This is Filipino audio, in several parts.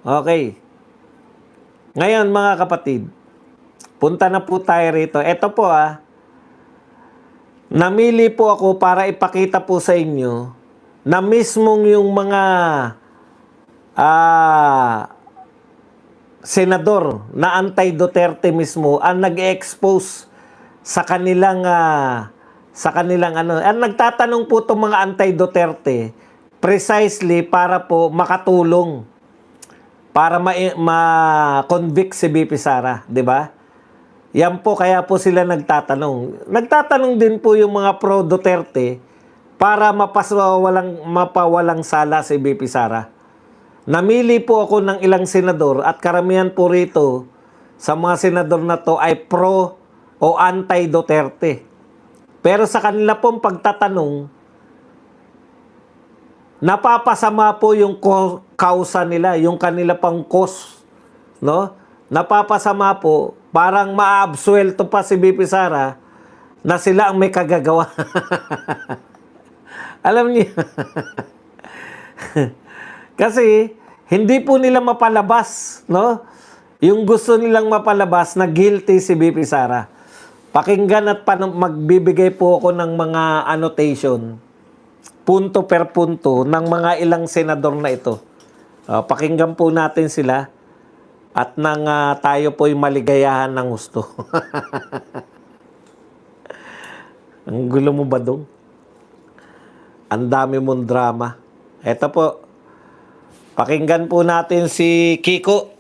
Okay. Ngayon mga kapatid, punta na po tayo rito. Ito po namili po ako para ipakita po sa inyo na mismong yung mga senador na anti-Duterte mismo ang nag-expose sa kanilang ano. Ang nagtatanong po itong mga anti-Duterte precisely para po makatulong para ma-convict si BP Sara, di ba? Yan po, kaya po sila nagtatanong. Nagtatanong din po yung mga pro-Duterte para mapawalang sala si BP Sara. Namili po ako ng ilang senador at karamihan po rito sa mga senador na to ay pro o anti-Duterte. Pero sa kanila pong pagtatanong, napapasama po yung kausa nila, yung kanila pang cause, no? Napapasama po, parang maabsuelto pa si BP Sara na sila ang may kagagawa. Alam niyo, kasi hindi po nila mapalabas, no? Yung gusto nilang mapalabas na guilty si BP Sara. Pakinggan at magbibigay po ako ng mga annotation, punto per punto, ng mga ilang senador na ito. Pakinggan po natin sila at nang tayo po'y maligayahan ng gusto. Ang gulo mo ba dong? Ang dami mong drama. Ito po, pakinggan po natin si Kiko.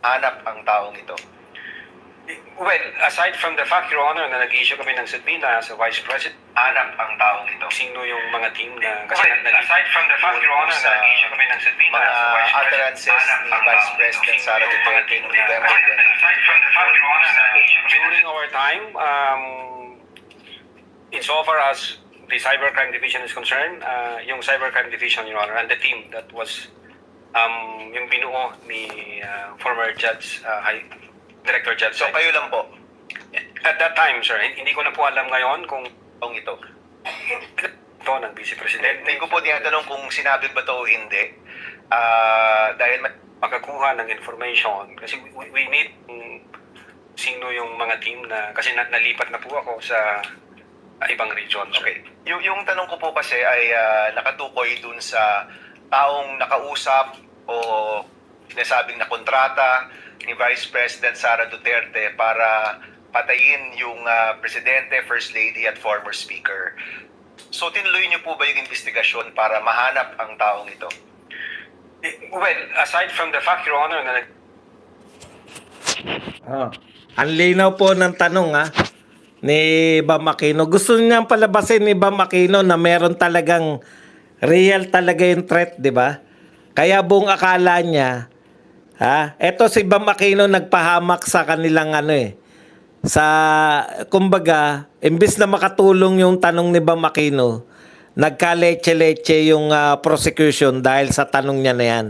Hanap ang taong ito. Well, aside from the fact, Your Honor, na nag-issue kami ng subpoena sa Vice President, Hanap ang taong ito. sino yung mga team na... aside from the fact, Your Honor, na nag-issue kami ng subpoena sa Vice President, utterances ni Vice President Sara Duterte noong November 20. Aside from the fact, Your Honor, na during our time, insofar as the Cybercrime Division is concerned, yung Cybercrime Division, Your Honor, and the team that was yung binuo ni former Judge, Director Judge. So kayo lang po. At that time, sir, hindi ko na po alam ngayon kung Taong ito. ito ng Vice President. Hindi ko po tinatanong kung sinabi ba ito o hindi. Dahil Makakuha ng information kasi we need sino yung mga team na kasi nalipat na po ako sa ibang region. Okay. Yung tanong ko po kasi ay nakatukoy dun sa taong nakausap o sinasabing na kontrata ni Vice President Sara Duterte para patayin yung Presidente, First Lady at former Speaker. So tinuloy niyo po ba yung investigasyon para mahanap ang taong ito? Well, aside from the fact, Your Honor, na Ang linaw po ng tanong ni Bam Aquino. Gusto niyang palabasin ni Bam Aquino na meron talagang real talaga yung threat, di ba? Kaya buong akala niya, eto si Bam Aquino nagpahamak sa kanilang kumbaga, imbis na makatulong yung tanong ni Bam Aquino, nagka-leche-leche yung prosecution dahil sa tanong niya na yan.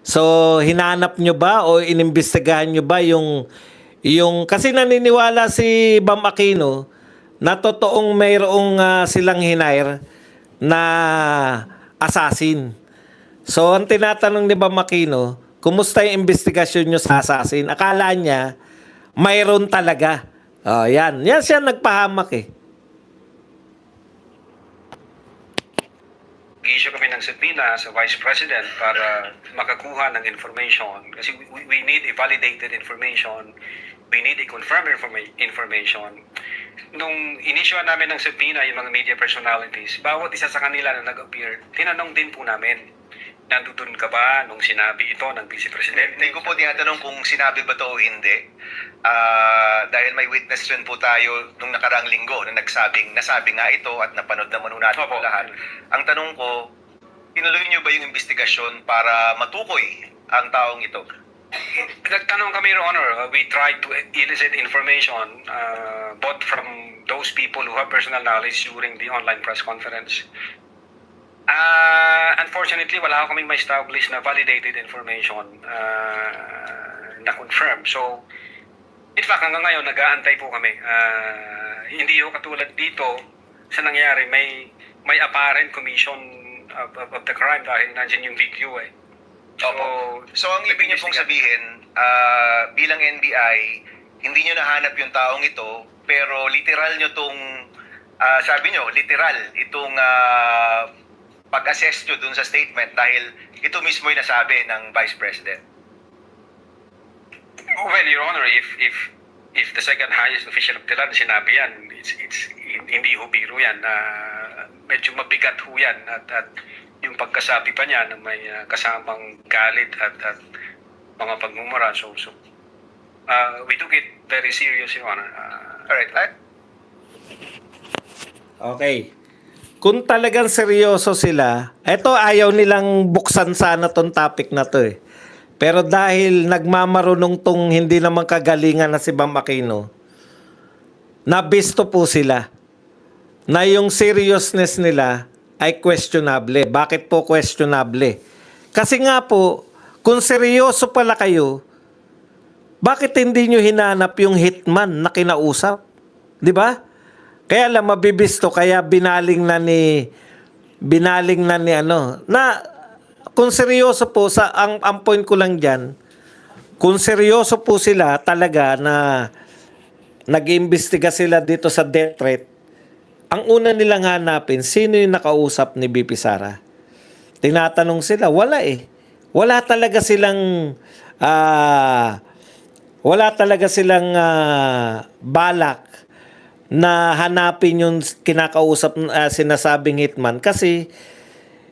So, hinanap nyo ba o inimbestigahan nyo ba yung kasi naniniwala si Bam Aquino na totoong mayroong silang hinire na assassin. So, ang tinatanong ni Bam Aquino, kumusta yung investigasyon nyo sa assassin? Akala niya, mayroon talaga. Yan. Yan siya nagpahamak issue kami ng subpoena sa Vice President para makakuha ng information kasi we need a validated information, we need a confirmed information. Nung inisyu namin ng subpoena yung mga media personalities, bawat isa sa kanila na nag-appear, tinanong din po namin, nandun ka ba nung sinabi ito ng Vice President? Hindi ko po tinatanong kung sinabi ba ito o hindi. Dahil may witness rin po tayo nung nakarang linggo na nasabi nga ito at napanood naman natin Opo. lahat. Ang tanong ko, tinuloy niyo ba yung investigasyon para matukoy ang taong ito? Nagtanong kami, Your Honor. We tried to elicit information both from those people who have personal knowledge during the online press conference. Unfortunately, wala kaming ma-establish na validated information na confirm. So, in fact, hanggang ngayon, nag-aantay po kami. Hindi yung katulad dito sa nangyari, may apparent commission of the crime dahil nandiyan yung video eh. Opo. So ang ibig niyo pong sabihin, bilang NBI, hindi niyo nahanap yung taong ito, pero literal niyo tong, sabi niyo, literal, itong pag-assess niyo dun sa statement dahil ito mismo yung nasabi ng Vice President. Well, Your Honor, if the second highest official of the land sinabi yan, it's hindi ho biro yan. Medyo mabigat ho yan at yung pagkasabi pa niya na may kasamang galit at mga pagmumura. So we took it very serious, Your Honor. Alright. Okay. Kung talagang seryoso sila, eto ayaw nilang buksan sana tong topic na to eh. Pero dahil nagmamarunong tong hindi naman kagalingan na si Bam Aquino, nabisto po sila na yung seriousness nila ay questionable. Bakit po questionable? Kasi nga po, kung seryoso pala kayo, bakit hindi nyo hinanap yung hitman na kinausap? Di ba? Kaya lang mabibisto, kaya binaling na ni kung seryoso po ang point ko lang diyan, kung seryoso po sila talaga na nag-iimbestiga sila dito sa death threat, ang una nilang hanapin, sino yung nakausap ni BP Sara? Tinatanong sila, wala eh. Wala talaga silang balak na hanapin yung kinakausap sinasabing hitman kasi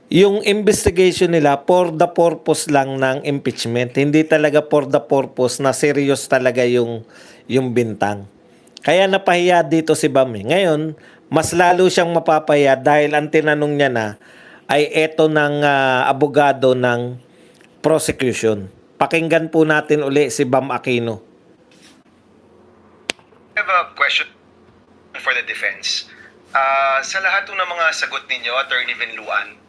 yung investigation nila for the purpose lang ng impeachment, hindi talaga for the purpose na serious talaga yung bintang. Kaya napahiya dito si Bam. Ngayon, mas lalo siyang mapapahiya dahil ang tinanong niya na ay eto ng abogado ng prosecution. Pakinggan po natin uli si Bam Aquino. I have a question for the defense. Sa lahat ng mga sagot ninyo, Attorney Vinluan,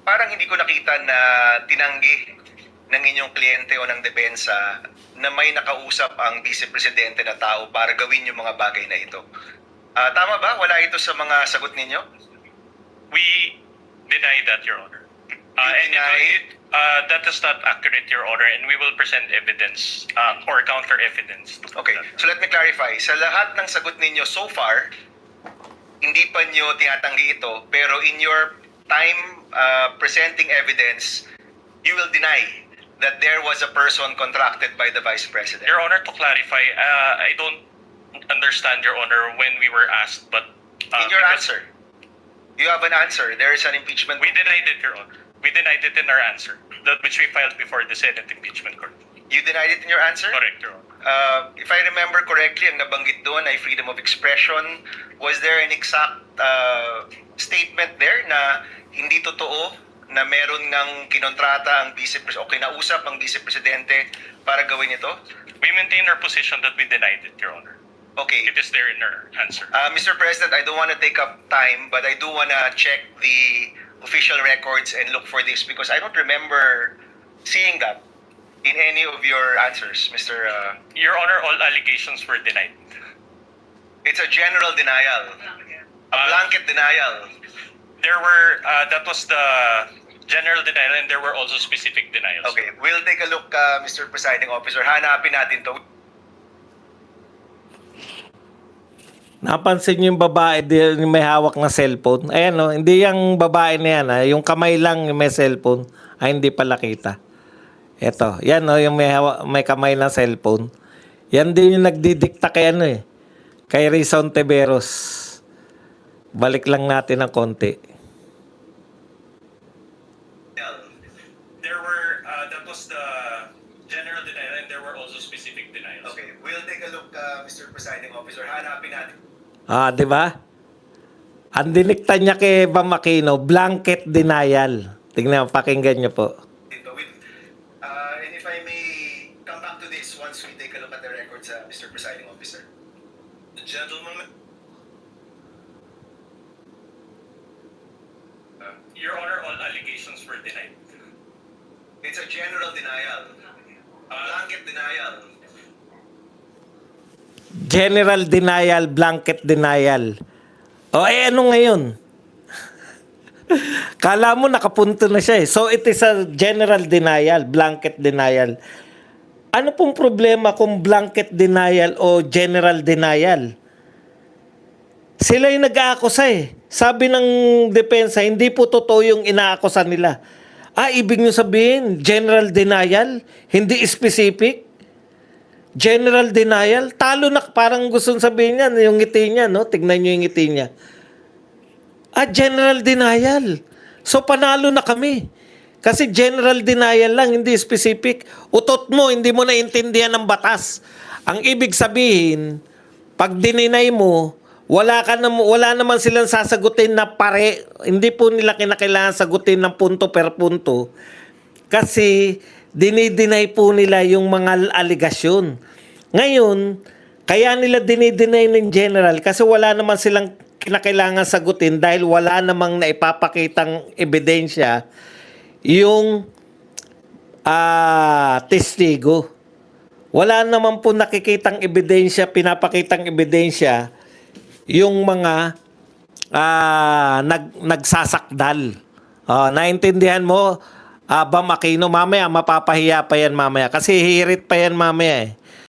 parang hindi ko nakita na tinanggi ng inyong kliyente o ng depensa na may nakausap ang Vice Presidente na tao para gawin yung mga bagay na ito. Tama ba? Wala ito sa mga sagot ninyo? We deny that, Your Honor. That is not accurate, Your Honor, and we will present evidence or counter evidence. Okay, so let me clarify. Sa lahat ng sagot ninyo so far, hindi pa nyo tinatanggi ito, pero in your time presenting evidence, you will deny that there was a person contracted by the Vice President. Your Honor, to clarify, I don't understand, Your Honor, when we were asked, but In your answer, you have an answer. There is an impeachment. we denied it, Your Honor. We denied it in our answer, that which we filed before the Senate Impeachment Court. You denied it in your answer? Correct, Your Honor. If I remember correctly, ang nabanggit doon ay freedom of expression. Was there an exact statement there na hindi totoo na meron ng kinontrata ang o kinausap ang Vice Presidente para gawin ito? We maintain our position that we denied it, Your Honor. Okay. It is there in our answer. Mr. President, I don't want to take up time, but I do want to check the official records and look for this because I don't remember seeing that in any of your answers, Mr. Your Honor, all allegations were denied. It's a general denial, a blanket denial. There were, that was the general denial, and there were also specific denials. Okay, we'll take a look, Mr. Presiding Officer. Hanapin natin to. Napansin niyo yung babae yung may hawak na cellphone? Ayan o, hindi yung babae na yan. Yung kamay lang yung may cellphone. Ay, hindi pala kita. Ito, yan o, yung may kamay na cellphone. Yan din yung nagdidikta kay kay Rizon Teberos. Balik lang natin ng konti. There were, that was the general denial, and there were also specific denials. Okay, we'll take a look, Mr. Presiding Officer. Hanapin natin. Di ba? Ang dinikta niya kay Bam Aquino, blanket denial. Tingnan, pakinggan niyo po. And if I may come back to this once we take a look at the records, Mr. Presiding Officer. The gentleman. Your Honor, all allegations were denied. It's a general denial. Blanket denial. General denial, blanket denial. O ano ngayon? Kala mo nakapunto na siya eh. So it is a general denial, blanket denial. Ano pong problema kung blanket denial o general denial? Sila yung nag-aakusa eh. Sabi ng depensa, hindi po totoo yung inaakusa nila. Ibig nyo sabihin, general denial? Hindi specific? General denial? Talo na, parang gusto sabihin niya, yung ngiti niya, no? Tignan nyo yung ngiti niya. General denial. So, panalo na kami. Kasi general denial lang, hindi specific. Utot mo, hindi mo naintindihan ng batas. Ang ibig sabihin, pag dininay mo, wala naman silang sasagutin na pare. Hindi po nila kinakailangan sagutin ng punto per punto. Kasi dinideny po nila yung mga aligasyon. Ngayon, kaya nila dinideny ng general kasi wala naman silang kinakailangan sagutin dahil wala namang naipapakitang ebidensya yung testigo. Wala naman po nakikitang ebidensya, pinapakitang ebidensya yung mga nagsasakdal. Naintindihan mo, Bam Aquino, mamaya mapapahiya pa yan mamaya. Kasi hirit pa yan mamaya eh.